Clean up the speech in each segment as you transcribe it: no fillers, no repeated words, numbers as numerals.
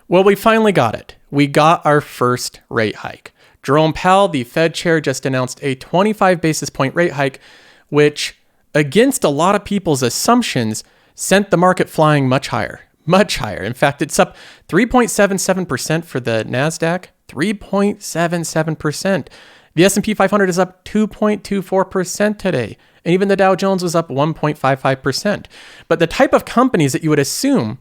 Well, we finally got it. We got our first rate hike. Jerome Powell, the Fed chair, just announced a 25 basis point rate hike, which, against a lot of people's assumptions, sent the market flying much higher. Much higher. In fact, it's up 3.77% for the NASDAQ, 3.77%. The S&P 500 is up 2.24% today. And even the Dow Jones was up 1.55%. But the type of companies that you would assume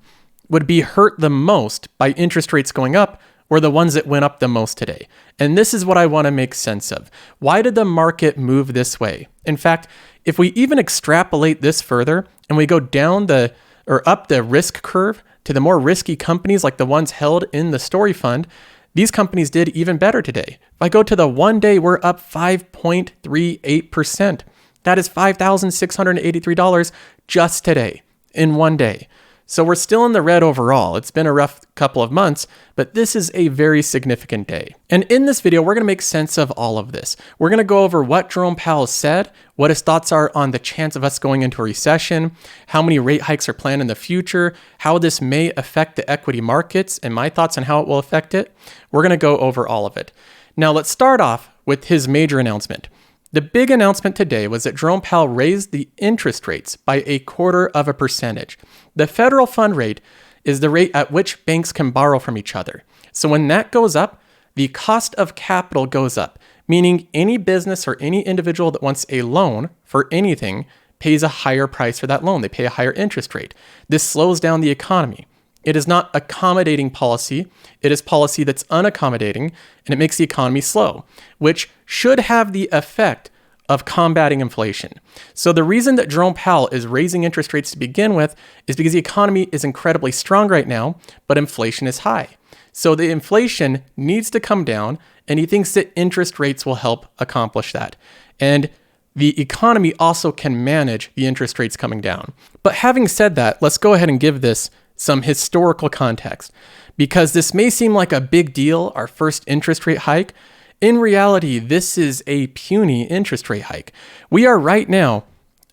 would be hurt the most by interest rates going up were the ones that went up the most today. And this is what I want to make sense of. Why did the market move this way? In fact, if we even extrapolate this further and we go down up the risk curve to the more risky companies like the ones held in the Story Fund, these companies did even better today. If I go to the 1 day, we're up 5.38%. That is $5,683 just today in 1 day. So we're still in the red overall. It's been a rough couple of months, but this is a very significant day. And in this video, we're going to make sense of all of this. We're going to go over what Jerome Powell said, what his thoughts are on the chance of us going into a recession, how many rate hikes are planned in the future, how this may affect the equity markets, and my thoughts on how it will affect it. We're going to go over all of it. Now, let's start off with his major announcement. The big announcement today was that Jerome Powell raised the interest rates by 0.25%. The federal fund rate is the rate at which banks can borrow from each other. So when that goes up, the cost of capital goes up, meaning any business or any individual that wants a loan for anything pays a higher price for that loan. They pay a higher interest rate. This slows down the economy. It is not accommodating policy. It is policy that's unaccommodating, and it makes the economy slow, which should have the effect of combating inflation. So the reason that Jerome Powell is raising interest rates to begin with is because the economy is incredibly strong right now, but inflation is high. So the inflation needs to come down, and he thinks that interest rates will help accomplish that. And the economy also can manage the interest rates coming down. But having said that, let's go ahead and give this some historical context, because this may seem like a big deal, our first interest rate hike. In reality, this is a puny interest rate hike. We are right now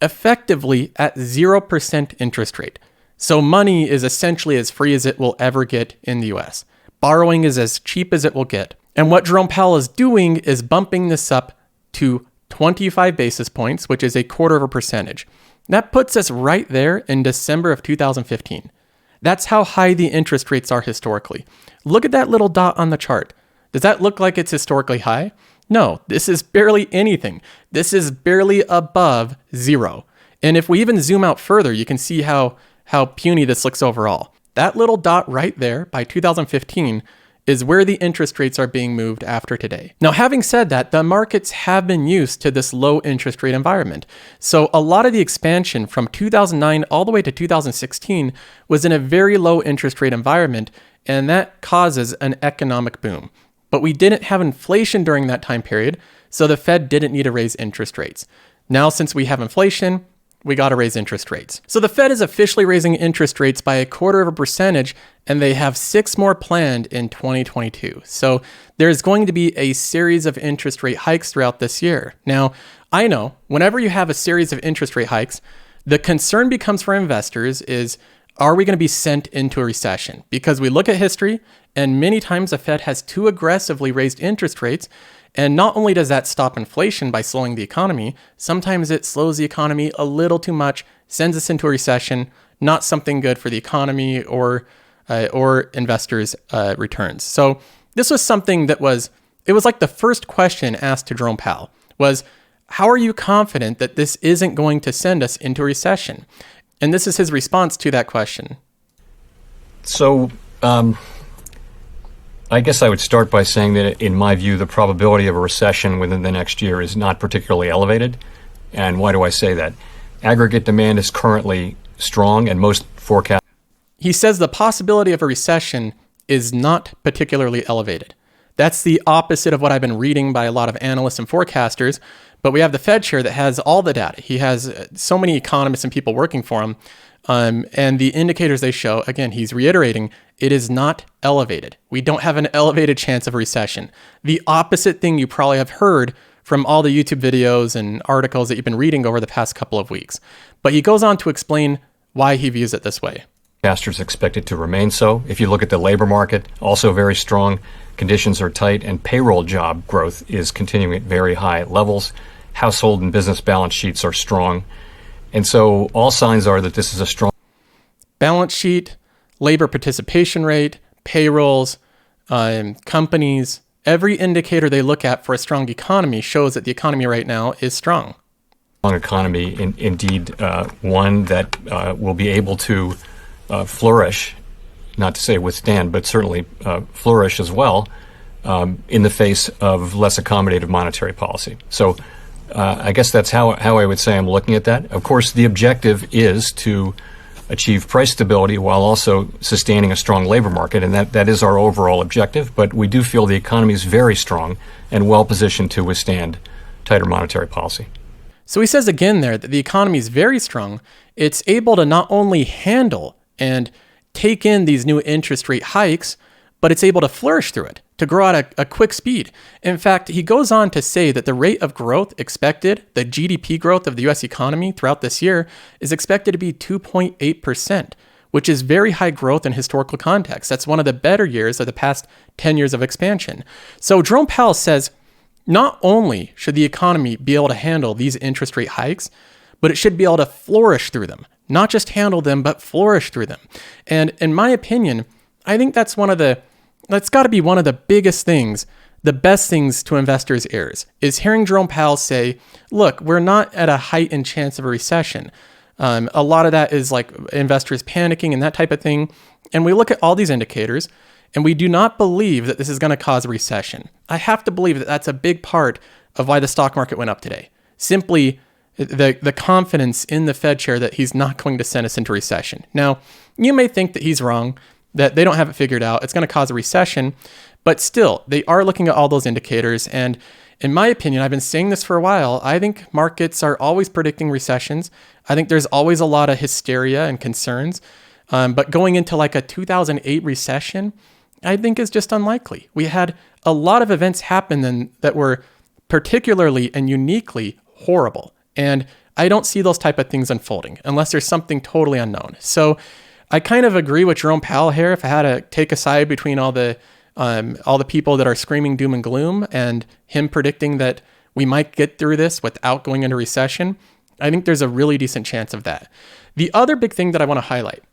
effectively at 0% interest rate. So money is essentially as free as it will ever get in the US. Borrowing is as cheap as it will get. And what Jerome Powell is doing is bumping this up to 25 basis points, which is 0.25%. That puts us right there in December of 2015. That's how high the interest rates are historically. Look at that little dot on the chart. Does that look like it's historically high? No, this is barely anything. This is barely above zero. And if we even zoom out further, you can see how puny this looks overall. That little dot right there by 2015 is where the interest rates are being moved after today. Now, having said that, the markets have been used to this low interest rate environment. So a lot of the expansion from 2009 all the way to 2016 was in a very low interest rate environment, and that causes an economic boom. But we didn't have inflation during that time period, so the Fed didn't need to raise interest rates. Now, since we have inflation, we got to raise interest rates. So the Fed is officially raising interest rates by 0.25%, and they have 6 more planned in 2022. So there's going to be a series of interest rate hikes throughout this year. Now, I know whenever you have a series of interest rate hikes, the concern becomes for investors is, are we going to be sent into a recession? Because we look at history, and many times the Fed has too aggressively raised interest rates. And not only does that stop inflation by slowing the economy, sometimes it slows the economy a little too much, sends us into a recession, not something good for the economy or investors' returns. So this was something that it was like the first question asked to Jerome Powell was, how are you confident that this isn't going to send us into a recession? And this is his response to that question. So, I guess I would start by saying that, in my view, the probability of a recession within the next year is not particularly elevated. And why do I say that? Aggregate demand is currently strong, and most forecasts. He says the possibility of a recession is not particularly elevated. That's the opposite of what I've been reading by a lot of analysts and forecasters. But we have the Fed chair that has all the data. He has so many economists and people working for him. And the indicators they show, again, he's reiterating, it is not elevated. We don't have an elevated chance of a recession. The opposite thing you probably have heard from all the YouTube videos and articles that you've been reading over the past couple of weeks. But he goes on to explain why he views it this way. Forecasters expect it to remain so. If you look at the labor market, also very strong. Conditions are tight, and payroll job growth is continuing at very high levels. Household and business balance sheets are strong. And so all signs are that this is a strong balance sheet, labor participation rate, payrolls, companies, every indicator they look at for a strong economy shows that the economy right now is strong. Economy, indeed, one that will be able to flourish, not to say withstand, but certainly flourish as well in the face of less accommodative monetary policy. So I guess that's how I would say I'm looking at that. Of course, the objective is to achieve price stability while also sustaining a strong labor market, and that is our overall objective. But we do feel the economy is very strong and well positioned to withstand tighter monetary policy. So he says again there that the economy is very strong. It's able to not only handle and take in these new interest rate hikes, but it's able to flourish through it, to grow at a quick speed. In fact, he goes on to say that the rate of growth expected, the GDP growth of the US economy throughout this year, is expected to be 2.8%, which is very high growth in historical context. That's one of the better years of the past 10 years of expansion. So Jerome Powell says, not only should the economy be able to handle these interest rate hikes, but it should be able to flourish through them. Not just handle them, but flourish through them. And in my opinion, I think that's got to be one of the biggest things, the best things to investors' ears, is hearing Jerome Powell say, look, we're not at a heightened chance of a recession. A lot of that is like investors panicking and that type of thing. And we look at all these indicators, and we do not believe that this is going to cause a recession. I have to believe that that's a big part of why the stock market went up today. Simply the confidence in the Fed chair that he's not going to send us into recession. Now, you may think that he's wrong, that they don't have it figured out. It's going to cause a recession, but still, they are looking at all those indicators. And in my opinion, I've been saying this for a while, I think markets are always predicting recessions. I think there's always a lot of hysteria and concerns. But going into like a 2008 recession, I think is just unlikely. We had a lot of events happen then that were particularly and uniquely horrible. And I don't see those type of things unfolding unless there's something totally unknown. So I kind of agree with Jerome Powell here. If I had to take a side between all the people that are screaming doom and gloom and him predicting that we might get through this without going into recession, I think there's a really decent chance of that. The other big thing that I want to highlight,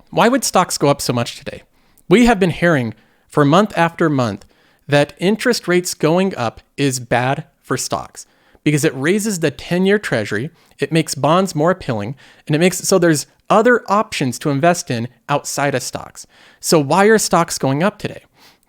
why would stocks go up so much today? We have been hearing for month after month that interest rates going up is bad for stocks because it raises the 10-year treasury, it makes bonds more appealing, and it makes so there's other options to invest in outside of stocks. So why are stocks going up today?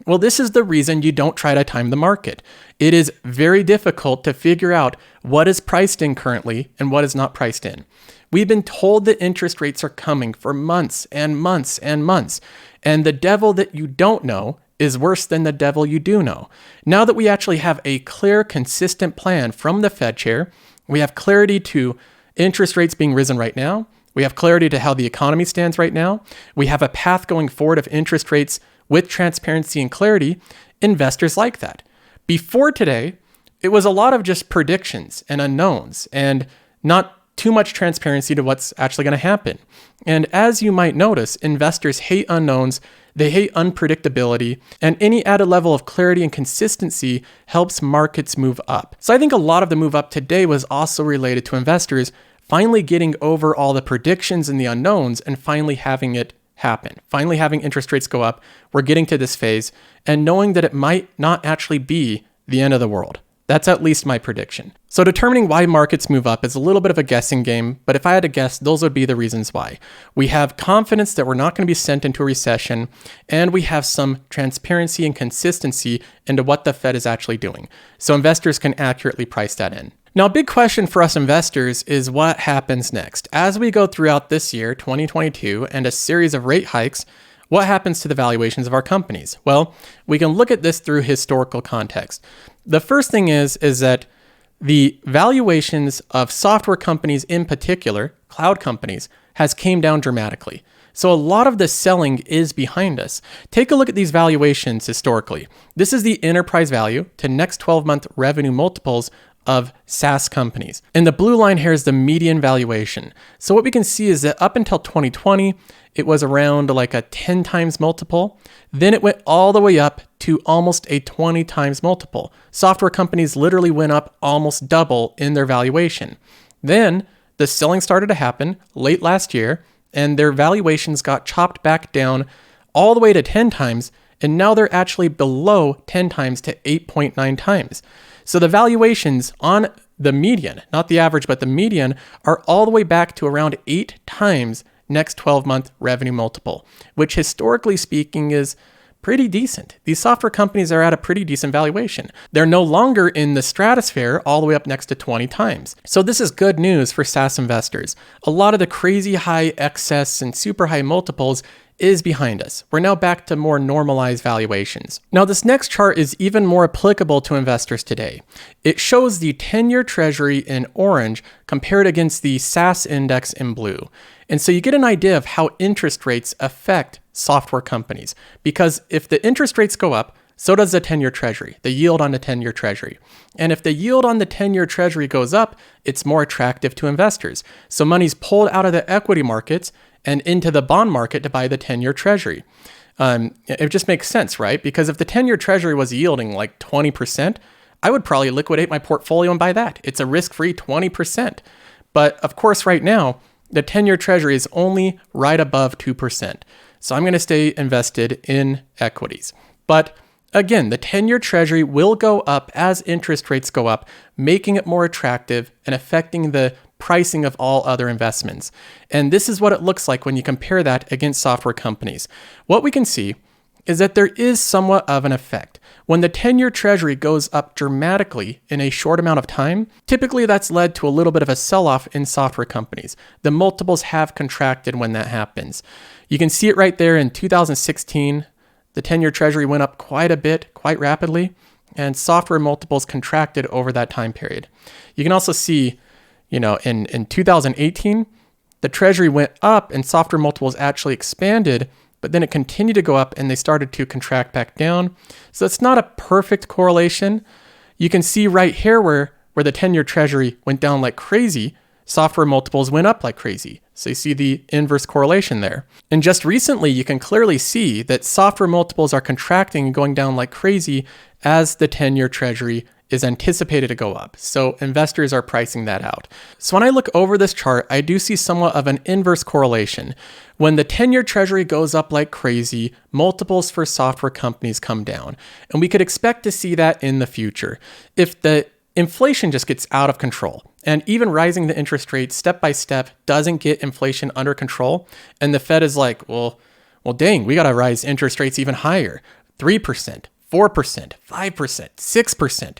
Well, this is the reason you don't try to time the market. It is very difficult to figure out what is priced in currently and what is not priced in. We've been told that interest rates are coming for months and months and months, and the devil that you don't know is worse than the devil you do know. Now that we actually have a clear, consistent plan from the Fed chair, we have clarity to interest rates being risen right now, we have clarity to how the economy stands right now, we have a path going forward of interest rates with transparency and clarity, investors like that. Before today, it was a lot of just predictions and unknowns and not too much transparency to what's actually going to happen. And as you might notice, investors hate unknowns, they hate unpredictability, and any added level of clarity and consistency helps markets move up. So I think a lot of the move up today was also related to investors finally getting over all the predictions and the unknowns and finally having it happen. Finally having interest rates go up, we're getting to this phase, and knowing that it might not actually be the end of the world. That's at least my prediction. So determining why markets move up is a little bit of a guessing game, but if I had to guess, those would be the reasons why. We have confidence that we're not going to be sent into a recession, and we have some transparency and consistency into what the Fed is actually doing, so investors can accurately price that in. Now, a big question for us investors is what happens next. As we go throughout this year, 2022, and a series of rate hikes, what happens to the valuations of our companies? Well, we can look at this through historical context. The first thing is that the valuations of software companies in particular, cloud companies, has came down dramatically. So a lot of the selling is behind us. Take a look at these valuations historically. This is the enterprise value to next 12-month revenue multiples of SaaS companies. And the blue line here is the median valuation. So what we can see is that up until 2020, it was around like a 10 times multiple. Then it went all the way up to almost a 20 times multiple. Software companies literally went up almost double in their valuation. Then the selling started to happen late last year, and their valuations got chopped back down all the way to 10 times, and now they're actually below 10 times to 8.9 times. So the valuations on the median, not the average, but the median, are all the way back to around 8 times next 12-month revenue multiple, which historically speaking is pretty decent. These software companies are at a pretty decent valuation. They're no longer in the stratosphere all the way up next to 20 times. So this is good news for SaaS investors. A lot of the crazy high excess and super high multiples is behind us. We're now back to more normalized valuations. Now, this next chart is even more applicable to investors today. It shows the 10-year treasury in orange compared against the SaaS index in blue. And so you get an idea of how interest rates affect software companies. Because if the interest rates go up, so does the 10-year treasury, the yield on the 10-year treasury. And if the yield on the 10-year treasury goes up, it's more attractive to investors. So money's pulled out of the equity markets and into the bond market to buy the 10-year treasury. It just makes sense, right? Because if the 10-year treasury was yielding like 20%, I would probably liquidate my portfolio and buy that. It's a risk-free 20%. But of course, right now, the 10-year treasury is only right above 2%. So I'm going to stay invested in equities. But again, the 10-year treasury will go up as interest rates go up, making it more attractive and affecting the pricing of all other investments. And this is what it looks like when you compare that against software companies. What we can see is that there is somewhat of an effect. When the 10-year treasury goes up dramatically in a short amount of time, typically that's led to a little bit of a sell-off in software companies. The multiples have contracted when that happens. You can see it right there in 2016. The 10-year treasury went up quite a bit, quite rapidly, and software multiples contracted over that time period. You can also see, in 2018, the treasury went up and software multiples actually expanded, but then it continued to go up and they started to contract back down. So it's not a perfect correlation. You can see right here where the 10-year treasury went down like crazy, software multiples went up like crazy. So you see the inverse correlation there. And just recently, you can clearly see that software multiples are contracting and going down like crazy as the 10-year treasury is anticipated to go up. So investors are pricing that out. So when I look over this chart, I do see somewhat of an inverse correlation. When the 10-year treasury goes up like crazy, multiples for software companies come down. And we could expect to see that in the future. If the inflation just gets out of control, and even rising the interest rate step by step doesn't get inflation under control, and the Fed is like, well, dang, we got to rise interest rates even higher, 3%, 4%, 5%, 6%.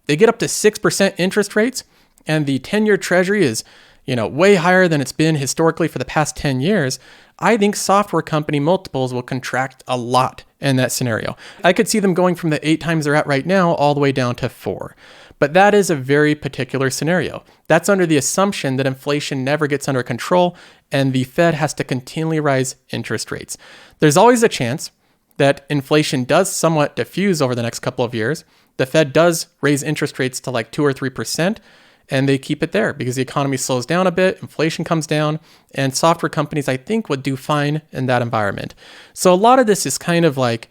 They get up to 6% interest rates, and the 10-year treasury is, way higher than it's been historically for the past 10 years. I think software company multiples will contract a lot in that scenario. I could see them going from the 8 times they're at right now all the way down to 4. But that is a very particular scenario. That's under the assumption that inflation never gets under control and the Fed has to continually rise interest rates. There's always a chance that inflation does somewhat diffuse over the next couple of years. The Fed does raise interest rates to like 2 or 3%, and they keep it there because the economy slows down a bit, inflation comes down, and software companies, I think, would do fine in that environment. So a lot of this is kind of like,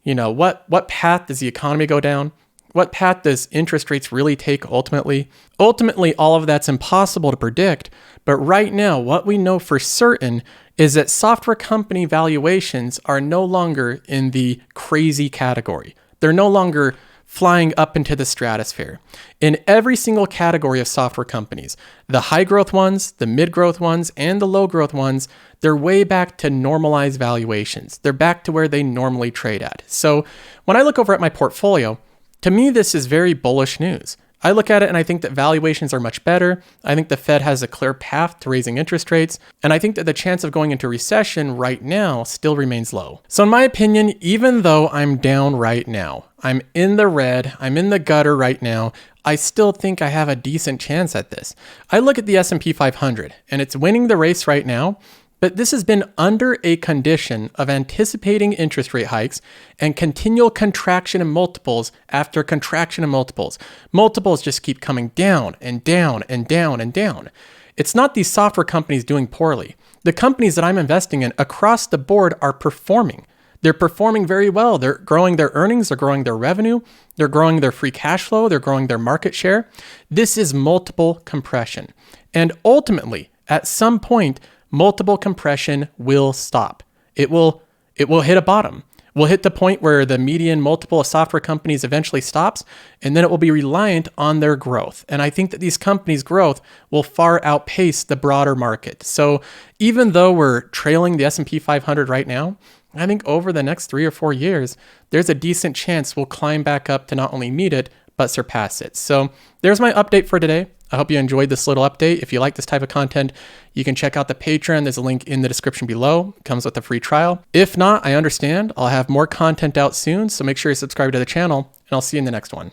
what path does the economy go down? What path does interest rates really take ultimately? Ultimately, all of that's impossible to predict, but right now, what we know for certain is that software company valuations are no longer in the crazy category. They're no longer flying up into the stratosphere. In every single category of software companies, the high growth ones, the mid growth ones, and the low growth ones, they're way back to normalized valuations. They're back to where they normally trade at. So when I look over at my portfolio, to me, this is very bullish news. I look at it and I think that valuations are much better. I think the Fed has a clear path to raising interest rates. And I think that the chance of going into recession right now still remains low. So in my opinion, even though I'm down right now, I'm in the red, I'm in the gutter right now, I still think I have a decent chance at this. I look at the S&P 500 and it's winning the race right now, But this has been under a condition of anticipating interest rate hikes and continual contraction in multiples after contraction in multiples. Multiples just keep coming down and down and down and down. It's not these software companies doing poorly. The companies that I'm investing in across the board are performing. They're performing very well. They're growing their earnings, they're growing their revenue, they're growing their free cash flow, they're growing their market share. This is multiple compression. And ultimately, at some point, multiple compression will stop. It will hit a bottom. We'll hit the point where the median multiple of software companies eventually stops, and then it will be reliant on their growth. And I think that these companies' growth will far outpace the broader market. So even though we're trailing the S&P 500 right now, I think over the next 3 or 4 years, there's a decent chance we'll climb back up to not only meet it, but surpass it. So there's my update for today. I hope you enjoyed this little update. If you like this type of content, you can check out the Patreon. There's a link in the description below. It comes with a free trial. If not, I understand. I'll have more content out soon, so make sure you subscribe to the channel, and I'll see you in the next one.